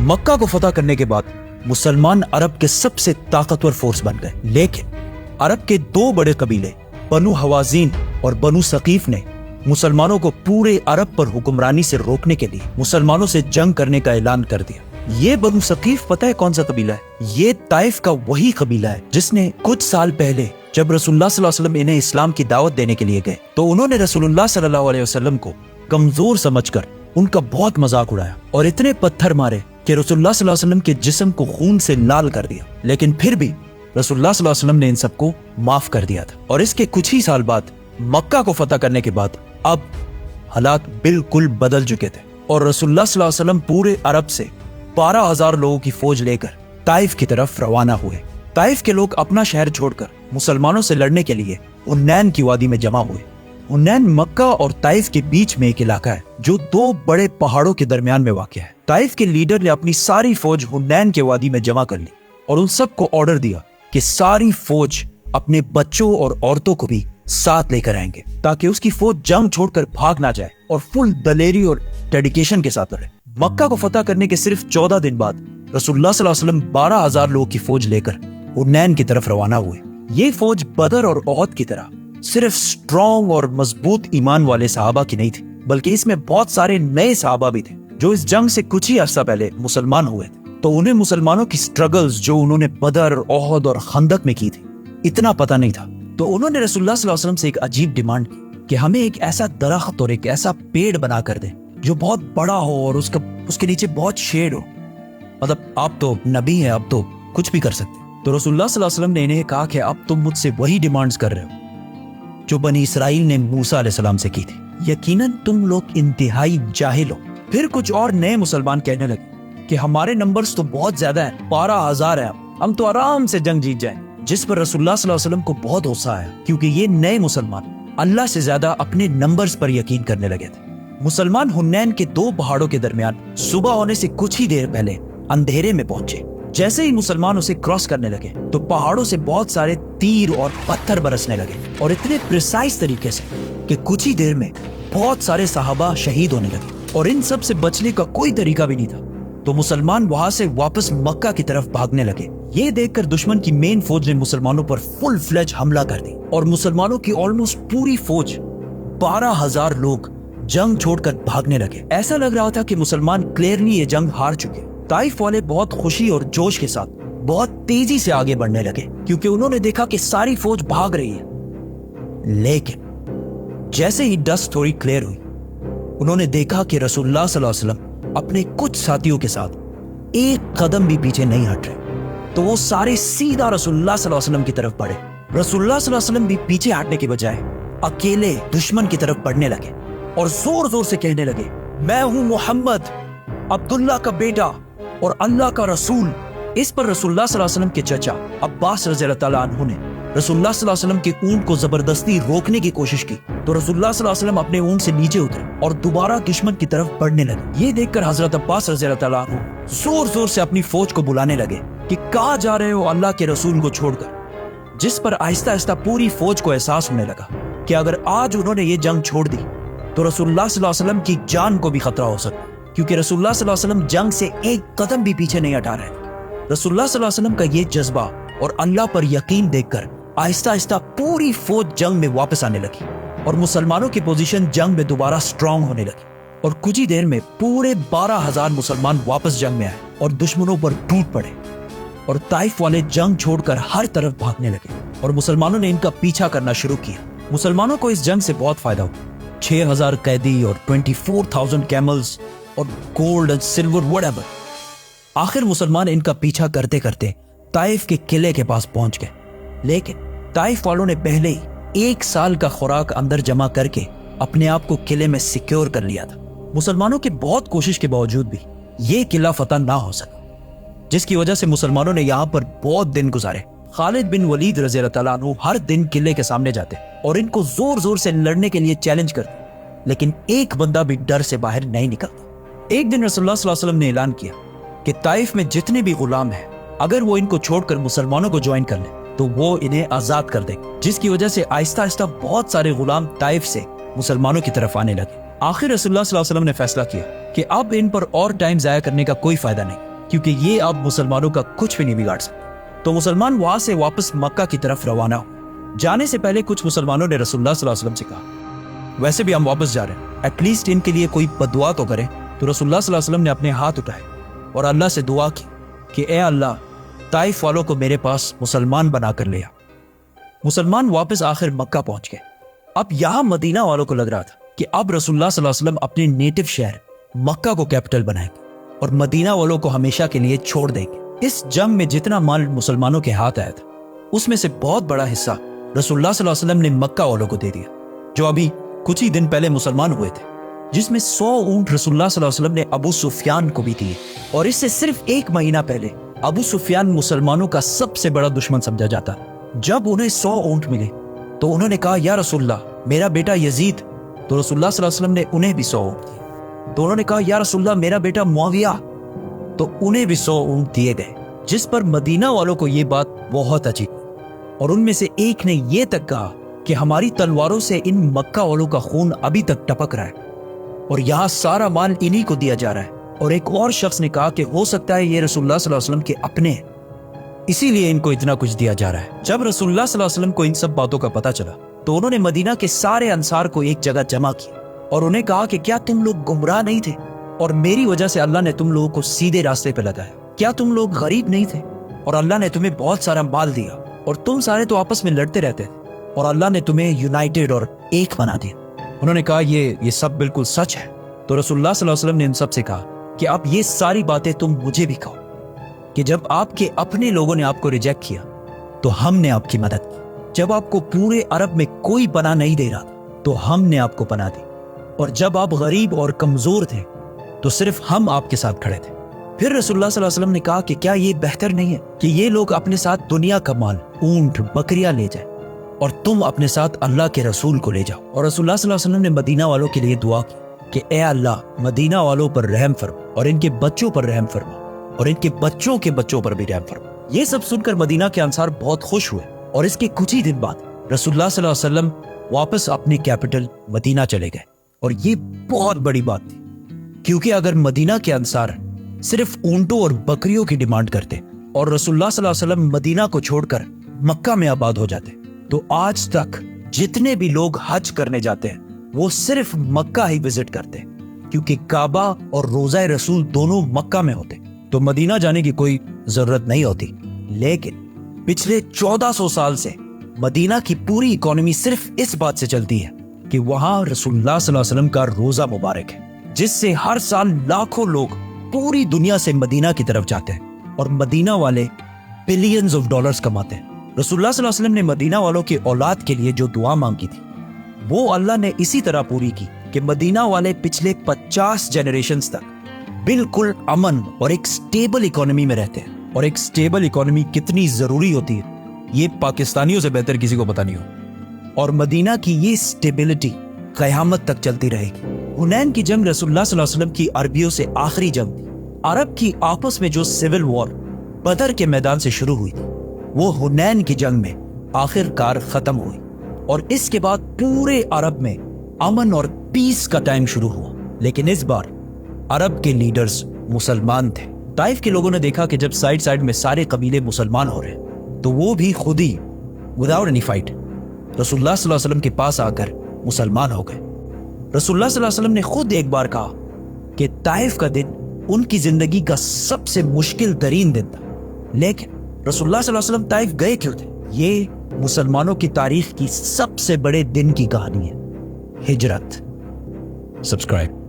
مکہ کو فتح کرنے کے بعد مسلمان عرب کے سب سے طاقتور فورس بن گئے، لیکن عرب کے دو بڑے قبیلے بنو حوازین اور بنو ثقیف نے مسلمانوں کو پورے عرب پر حکمرانی سے روکنے کے لیے مسلمانوں سے جنگ کرنے کا اعلان کر دیا۔ یہ بنو ثقیف پتہ ہے کون سا قبیلہ ہے؟ یہ طائف کا وہی قبیلہ ہے جس نے کچھ سال پہلے جب رسول اللہ صلی اللہ علیہ وسلم انہیں اسلام کی دعوت دینے کے لیے گئے تو انہوں نے رسول اللہ صلی اللہ علیہ وسلم کو کمزور سمجھ کر ان کا بہت مذاق اڑایا اور اتنے پتھر مارے کہ رسول اللہ صلی اللہ علیہ وسلم کے جسم کو خون سے لال کر دیا، لیکن پھر بھی رسول اللہ صلی اللہ علیہ وسلم نے ان سب کو معاف کر دیا تھا۔ اور اس کے کچھ ہی سال بعد مکہ کو فتح کرنے کے بعد اب حالات بالکل بدل چکے تھے اور رسول اللہ صلی اللہ علیہ وسلم پورے عرب سے 12,000 لوگوں کی فوج لے کر طائف کی طرف روانہ ہوئے۔ طائف کے لوگ اپنا شہر چھوڑ کر مسلمانوں سے لڑنے کے لیے حنین کی وادی میں جمع ہوئے۔ حنین مکہ اور طائف کے بیچ میں ایک علاقہ ہے جو دو بڑے پہاڑوں کے درمیان میں واقع ہے۔ طائف کے لیڈر نے اپنی ساری فوج حنین کے وادی میں جمع کر لی اور ان سب کو آرڈر دیا کہ ساری فوج اپنے بچوں اور عورتوں کو بھی ساتھ لے کر آئیں گے تاکہ اس کی فوج جنگ چھوڑ کر بھاگ نہ جائے اور فل دلیری اور ڈیڈیکیشن کے ساتھ لڑے۔ مکہ کو فتح کرنے کے صرف 14 دن بعد رسول اللہ صلی اللہ علیہ وسلم 12,000 لوگوں کی فوج لے کر حنین کی طرف روانہ ہوئے۔ یہ فوج بدر اور احد کی طرح صرف سٹرونگ اور مضبوط ایمان والے صحابہ کی نہیں تھی، بلکہ اس میں بہت سارے نئے صحابہ بھی تھے جو اس جنگ سے کچھ ہی عرصہ پہلے مسلمان ہوئے تھے، تو انہیں مسلمانوں کی سٹرگلز جو انہوں نے بدر، احد اور خندق میں کی تھی اتنا پتہ نہیں تھا۔ تو انہوں نے رسول اللہ صلی اللہ علیہ وسلم سے ایک عجیب ڈیمانڈ کی کہ ہمیں ایک ایسا درخت اور ایک ایسا پیڑ بنا کر دیں جو بہت بڑا ہو اور اس کے نیچے بہت شیڈ ہو، مطلب آپ تو نبی ہیں، اب تو کچھ بھی کر سکتے۔ تو رسول اللہ صلی اللہ علیہ وسلم نے انہیں کہا کہ اب تم مجھ سے وہی ڈیمانڈز کر رہے ہو جو بنی اسرائیل نے موسیٰ علیہ السلام سے کی تھی، یقیناً تم لوگ انتہائی جاہل ہو۔ پھر کچھ اور نئے مسلمان کہنے لگے کہ ہمارے نمبرز تو بہت زیادہ ہیں، 12,000 ہیں، ہم تو آرام سے جنگ جیت جائیں، جس پر رسول اللہ صلی اللہ علیہ وسلم کو بہت غصہ آیا کیونکہ یہ نئے مسلمان اللہ سے زیادہ اپنے نمبرز پر یقین کرنے لگے تھے۔ مسلمان حنین کے دو پہاڑوں کے درمیان صبح ہونے سے کچھ ہی دیر پہلے اندھیرے میں پہنچے۔ جیسے ہی مسلمان اسے کراس کرنے لگے تو پہاڑوں سے بہت سارے تیر اور پتھر برسنے لگے اور اتنے پریسائز طریقے سے کہ کچھ ہی دیر میں بہت سارے صحابہ شہید ہونے لگے اور ان سب سے بچنے کا کوئی طریقہ بھی نہیں تھا۔ تو مسلمان وہاں سے واپس مکہ کی طرف بھاگنے لگے۔ یہ دیکھ کر دشمن کی مین فوج نے مسلمانوں پر فل فلیج حملہ کر دی اور مسلمانوں کی آلموسٹ پوری فوج 12,000 لوگ جنگ چھوڑ کر بھاگنے لگے۔ ایسا لگ رہا تھا کہ مسلمان کلیئرلی یہ جنگ ہار چکے۔ طائف والے بہت خوشی اور جوش کے ساتھ بہت تیزی سے آگے بڑھنے لگے کیونکہ انہوں نے دیکھا کہ ساری فوج بھاگ رہی ہے، لیکن جیسے ہی ڈسٹ تھوڑی کلیئر ہوئی انہوں نے دیکھا کہ رسول اللہ صلی اللہ علیہ وسلم اپنے کچھ ساتھیوں کے ساتھ ایک قدم بھی پیچھے نہیں ہٹ رہے، تو وہ سارے سیدھا رسول اللہ صلی اللہ علیہ وسلم کی طرف بڑھے۔ رسول اللہ صلی اللہ علیہ وسلم بھی پیچھے ہٹنے کے بجائے اکیلے دشمن کی طرف بڑھنے لگے اور زور زور سے کہنے لگے، میں ہوں محمد، عبداللہ کا بیٹا اور اللہ کا رسول۔ اس پر رسول اللہ صلی اللہ علیہ وسلم کے چچا عباس رضی اللہ تعالیٰ عنہ نے رسول اللہ صلی اللہ علیہ وسلم کے اونٹ کو زبردستی روکنے کی کوشش کی تو رسول اللہ صلی اللہ علیہ وسلم اپنے اونٹ سے نیچے اترے اور دوبارہ دشمن کی طرف بڑھنے لگے۔ یہ دیکھ کر حضرت عباس رضی اللہ تعالیٰ عنہ زور زور سے اپنی فوج کو بلانے لگے کہ کہاں جا رہے ہو اللہ کے رسول کو چھوڑ کر، جس پر آہستہ آہستہ پوری فوج کو احساس ہونے لگا کہ اگر آج انہوں نے یہ جنگ چھوڑ دی تو رسول اللہ صلی اللہ علیہ وسلم کی جان کو بھی خطرہ ہو سکتا، کیونکہ رسول اللہ صلی اللہ علیہ وسلم جنگ سے ایک قدم بھی پیچھے نہیں ہٹا رہے تھے۔ رسول اللہ صلی اللہ علیہ وسلم کا یہ جذبہ اور اللہ پر یقین دیکھ کر آہستہ آہستہ پوری فوج جنگ میں واپس آنے لگی اور مسلمانوں کی پوزیشن جنگ میں دوبارہ سٹرونگ ہونے لگی اور کچھ ہی دیر میں پورے 12,000 مسلمان واپس جنگ میں آئے اور دشمنوں پر ٹوٹ پڑے اور طائف والے جنگ چھوڑ کر ہر طرف بھاگنے لگے اور مسلمانوں نے ان کا پیچھا کرنا شروع کیا۔ مسلمانوں کو اس جنگ سے بہت فائدہ ہوا، 6,000 قیدی اور 24,000 کیملز اور گولڈ اور سلور whatever۔ آخر مسلمان ان کا پیچھا کرتے کرتے طائف کے قلعے کے پاس پہنچ گئے، لیکن طائف والوں نے پہلے ہی 1 سال کا خوراک اندر جمع کر کے اپنے آپ کو قلعے میں سیکیور کر لیا تھا۔ مسلمانوں کی بہت کوشش کے باوجود بھی یہ قلعہ فتح نہ ہو سکا، جس کی وجہ سے مسلمانوں نے یہاں پر بہت دن گزارے۔ خالد بن ولید رضی اللہ تعالیٰ عنہ ہر دن قلعے کے سامنے جاتے اور ان کو زور زور سے لڑنے کے لیے چیلنج کرتے، لیکن ایک بندہ بھی ڈر سے باہر نہیں نکلتا۔ ایک دن رسول اللہ صلی اللہ علیہ وسلم نے اعلان کیا کہ طائف میں جتنے بھی غلام ہیں اگر وہ ان کو چھوڑ کر مسلمانوں کو جوائن کر لیں تو وہ انہیں آزاد کر دیں، جس کی وجہ سے آہستہ آہستہ بہت سارے غلام طائف سے مسلمانوں کی طرف آنے لگے۔ آخر رسول اللہ صلی اللہ علیہ وسلم نے فیصلہ کیا کہ اب ان پر اور ٹائم ضائع کرنے کا کوئی فائدہ نہیں کیونکہ یہ اب مسلمانوں کا کچھ بھی نہیں بگاڑ سکتا۔ تو مسلمان وہاں سے واپس مکہ کی طرف روانہ ہو۔ جانے سے پہلے کچھ مسلمانوں نے رسول اللہ صلی اللہ علیہ وسلم سے کہا ویسے بھی ہم واپس جا رہے ہیں، ایٹ لیسٹ ان کے لیے کوئی بدعا تو کرے۔ تو رسول اللہ صلی اللہ علیہ وسلم نے اپنے ہاتھ اٹھائے اور اللہ سے دعا کی کہ اے اللہ، طائف والوں کو میرے پاس مسلمان بنا کر لیا۔ مسلمان واپس آخر مکہ پہنچ گئے۔ اب یہاں مدینہ والوں کو لگ رہا تھا کہ اب رسول اللہ صلی اللہ علیہ وسلم اپنے نیٹو شہر مکہ کو کیپٹل بنائیں گے اور مدینہ والوں کو ہمیشہ کے لیے چھوڑ دیں گے۔ اس جنگ میں جتنا مال مسلمانوں کے ہاتھ آیا تھا اس میں سے بہت بڑا حصہ رسول اللہ صلی اللہ علیہ وسلم نے مکہ والوں کو دے دیا، جو ابھی کچھ ہی دن پہلے مسلمان ہوئے تھے، جس میں 100 اونٹ رسول اللہ صلی اللہ علیہ وسلم نے ابو سفیان کو بھی دیے۔ اور اس سے صرف 1 مہینہ پہلے ابو سفیان مسلمانوں کا سب سے بڑا دشمن سمجھا جاتا۔ جب انہیں 100 اونٹ ملے تو انہوں نے کہا یا رسول اللہ، میرا بیٹا یزید، تو رسول اللہ صلی اللہ علیہ وسلم نے انہیں بھی 100 اونٹ دیے۔ تو انہوں نے کہا یا رسول اللہ، میرا بیٹا معاویہ، تو انہیں بھی 100 اونٹ دیے گئے، جس پر مدینہ والوں کو یہ بات بہت عجیب، اور ان میں سے ایک نے یہ تک کہا کہ ہماری تلواروں سے ان مکہ والوں کا خون ابھی تک ٹپک رہا ہے اور یہاں سارا مال انہی کو دیا جا رہا ہے۔ اور ایک اور شخص نے کہا کہ ہو سکتا ہے یہ رسول اللہ صلی اللہ علیہ وسلم کے اپنے ہیں، اسی لیے ان کو اتنا کچھ دیا جا رہا ہے۔ جب رسول اللہ صلی اللہ علیہ وسلم کو ان سب باتوں کا پتہ چلا تو انہوں نے مدینہ کے سارے انصار کو ایک جگہ جمع کیا اور انہیں کہا کہ کیا تم لوگ گمراہ نہیں تھے اور میری وجہ سے اللہ نے تم لوگوں کو سیدھے راستے پہ لگایا؟ کیا تم لوگ غریب نہیں تھے اور اللہ نے تمہیں بہت سارا مال دیا اور تم سارے تو آپس میں لڑتے رہتے تھے اور اللہ نے تمہیں یونائٹڈ اور ایک بنا دیا؟ انہوں نے کہا یہ سب بالکل سچ ہے۔ تو رسول اللہ صلی اللہ علیہ وسلم نے ان سب سے کہا کہ اب یہ ساری باتیں تم مجھے بھی کہو کہ جب آپ کے اپنے لوگوں نے آپ کو ریجیکٹ کیا تو ہم نے آپ کی مدد کی، جب آپ کو پورے عرب میں کوئی پناہ نہیں دے رہا تھا تو ہم نے آپ کو پناہ دی، اور جب آپ غریب اور کمزور تھے تو صرف ہم آپ کے ساتھ کھڑے تھے۔ پھر رسول اللہ صلی اللہ علیہ وسلم نے کہا کہ کیا یہ بہتر نہیں ہے کہ یہ لوگ اپنے ساتھ دنیا کا مال، اونٹ، بکریاں لے جائیں اور تم اپنے ساتھ اللہ کے رسول کو لے جاؤ؟ اور رسول اللہ صلی اللہ علیہ وسلم نے مدینہ والوں کے لیے دعا کی کہ اے اللہ، مدینہ والوں پر رحم فرما اور ان کے بچوں پر رحم فرما اور ان کے بچوں کے بچوں پر بھی رحم فرما۔ یہ سب سن کر مدینہ کے انصار بہت خوش ہوئے، اور اس کے کچھ ہی دن بعد رسول اللہ صلی اللہ علیہ وسلم واپس اپنے کیپٹل مدینہ چلے گئے۔ اور یہ بہت بڑی بات تھی، کیونکہ اگر مدینہ کے انصار صرف اونٹوں اور بکریوں کی ڈیمانڈ کرتے اور رسول اللہ صلی اللہ علیہ وسلم مدینہ کو چھوڑ کر مکہ میں آباد ہو جاتے تو آج تک جتنے بھی لوگ حج کرنے جاتے ہیں وہ صرف مکہ ہی وزٹ کرتے، کیونکہ کعبہ اور روضہ رسول دونوں مکہ میں ہوتے تو مدینہ جانے کی کوئی ضرورت نہیں ہوتی۔ لیکن پچھلے 1400 سال سے مدینہ کی پوری اکانومی صرف اس بات سے چلتی ہے کہ وہاں رسول اللہ صلی اللہ علیہ وسلم کا روزہ مبارک ہے، جس سے ہر سال لاکھوں لوگ پوری دنیا سے مدینہ کی طرف جاتے ہیں اور مدینہ والے بلینز آف ڈالرز کماتے ہیں۔ رسول اللہ صلی اللہ علیہ وسلم نے مدینہ والوں کی اولاد کے لیے جو دعا مانگی تھی وہ اللہ نے اسی طرح پوری کی کہ مدینہ والے پچھلے 50 جنریشنز تک بالکل امن اور ایک سٹیبل اکانومی میں رہتے ہیں۔ اور ایک سٹیبل اکانومی کتنی ضروری ہوتی ہے یہ پاکستانیوں سے بہتر کسی کو پتہ نہیں ہو، اور مدینہ کی یہ سٹیبلٹی قیامت تک چلتی رہے گی۔ حنین کی جنگ رسول اللہ صلی اللہ علیہ وسلم کی عربیوں سے آخری جنگ تھی۔ عرب کی آپس میں جو سول وار بدر کے میدان سے شروع ہوئی تھی وہ حنین کی جنگ میں آخر کار ختم ہوئی، اور اس کے بعد پورے عرب میں امن اور پیس کا ٹائم شروع ہوا۔ لیکن اس بار عرب کے لیڈرز مسلمان تھے۔ طائف کے لوگوں نے دیکھا کہ جب سائڈ میں سارے قبیلے مسلمان ہو رہے تو وہ بھی خود ہی وداؤٹ اینی فائٹ رسول اللہ صلی اللہ علیہ وسلم کے پاس آ کر مسلمان ہو گئے۔ رسول اللہ صلی اللہ علیہ وسلم نے خود ایک بار کہا کہ طائف کا دن ان کی زندگی کا سب سے مشکل ترین دن تھا، لیکن رسول اللہ صلی اللہ علیہ وسلم طائف گئے کیوں تھے؟ یہ مسلمانوں کی تاریخ کی سب سے بڑے دن کی کہانی ہے، ہجرت۔ سبسکرائب۔